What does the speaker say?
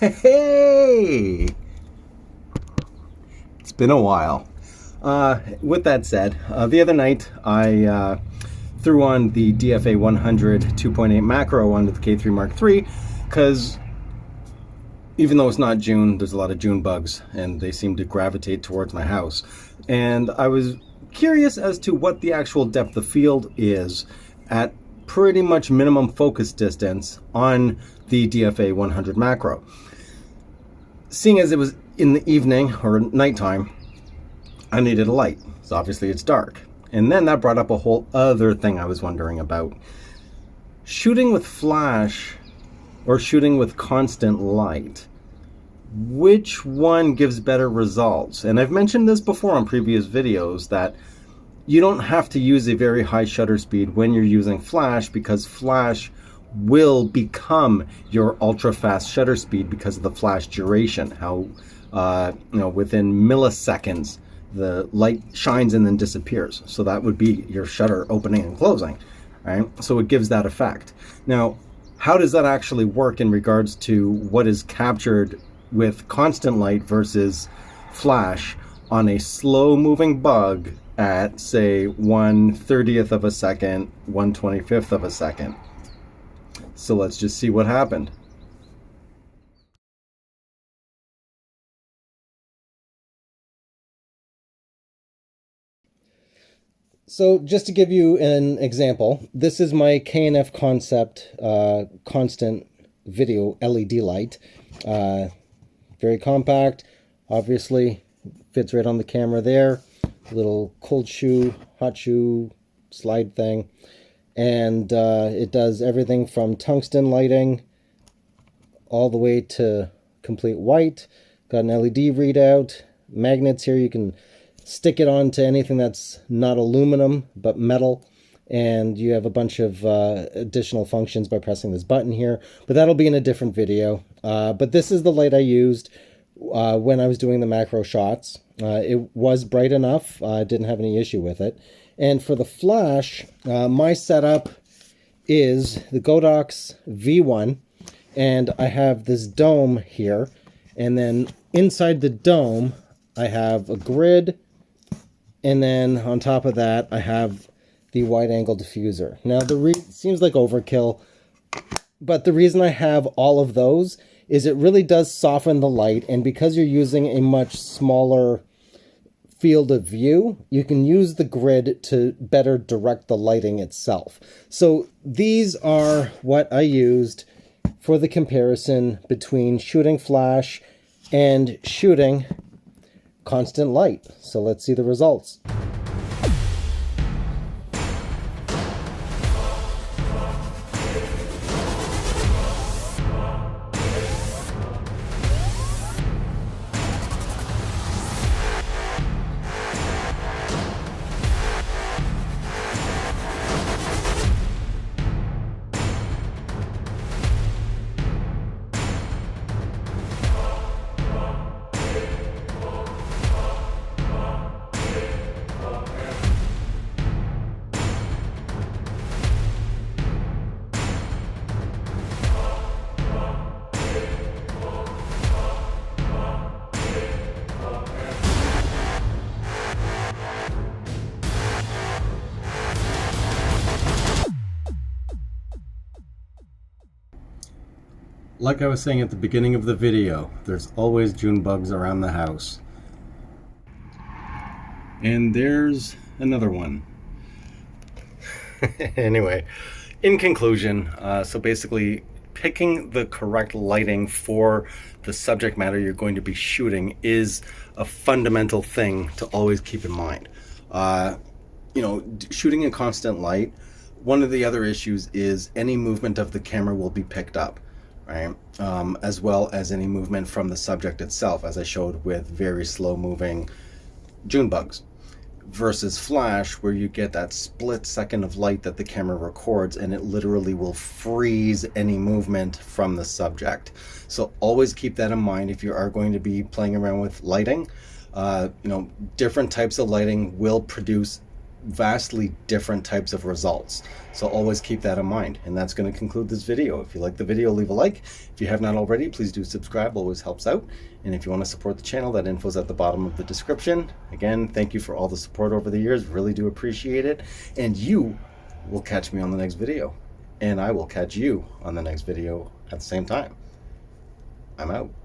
Hey! It's been a while. With that said, the other night I threw on the DFA 100 2.8 macro onto the K3 Mark III because even though it's not June, there's a lot of June bugs and they seem to gravitate towards my house. And I was curious as to what the actual depth of field is at pretty much minimum focus distance on the DFA 100 macro. Seeing as it was in the evening or nighttime, I needed a light. So obviously it's dark. And then that brought up a whole other thing I was wondering about. Shooting with flash or shooting with constant light, which one gives better results? And I've mentioned this before on previous videos that you don't have to use a very high shutter speed when you're using flash, because flash will become your ultra fast shutter speed because of the flash duration, how within milliseconds the light shines and then disappears. So that would be your shutter opening and closing, right? So it gives that effect. Now, how does that actually work in regards to what is captured with constant light versus flash on a slow moving bug at, say, 1/30th of a second, 1/25th of a second? So let's just see what happened. So just to give you an example, this is my K&F Concept constant video LED light. Very compact, obviously fits right on the camera there. Little cold shoe, hot shoe slide thing. And it does everything from tungsten lighting all the way to complete white. Got an LED readout, magnets here. You can stick it onto anything that's not aluminum but metal, and you have a bunch of additional functions by pressing this button here, but that'll be in a different video. But this is the light I used when I was doing the macro shots. It was bright enough. I didn't have any issue with it. And for the flash, my setup is the Godox V1, and I have this dome here, and then inside the dome I have a grid, and then on top of that I have the wide angle diffuser. Now seems like overkill, but the reason I have all of those is it really does soften the light, and because you're using a much smaller field of view, you can use the grid to better direct the lighting itself. So these are what I used for the comparison between shooting flash and shooting constant light. So let's see the results. Like I was saying at the beginning of the video, there's always June bugs around the house. And there's another one. Anyway, in conclusion, so basically picking the correct lighting for the subject matter you're going to be shooting is a fundamental thing to always keep in mind. Shooting in constant light, one of the other issues is any movement of the camera will be picked up, right? As well as any movement from the subject itself, as I showed with very slow moving June bugs. Versus flash, where you get that split second of light that the camera records, and it literally will freeze any movement from the subject. So always keep that in mind if you are going to be playing around with lighting. Different types of lighting will produce vastly different types of results. So always keep that in mind. And that's going to conclude this video. If you like the video, leave a like. If you have not already, please do subscribe. Always helps out. And if you want to support the channel, that info's at the bottom of the description. Again, thank you for all the support over the years. Really do appreciate it. And you will catch me on the next video. And I will catch you on the next video at the same time. I'm out.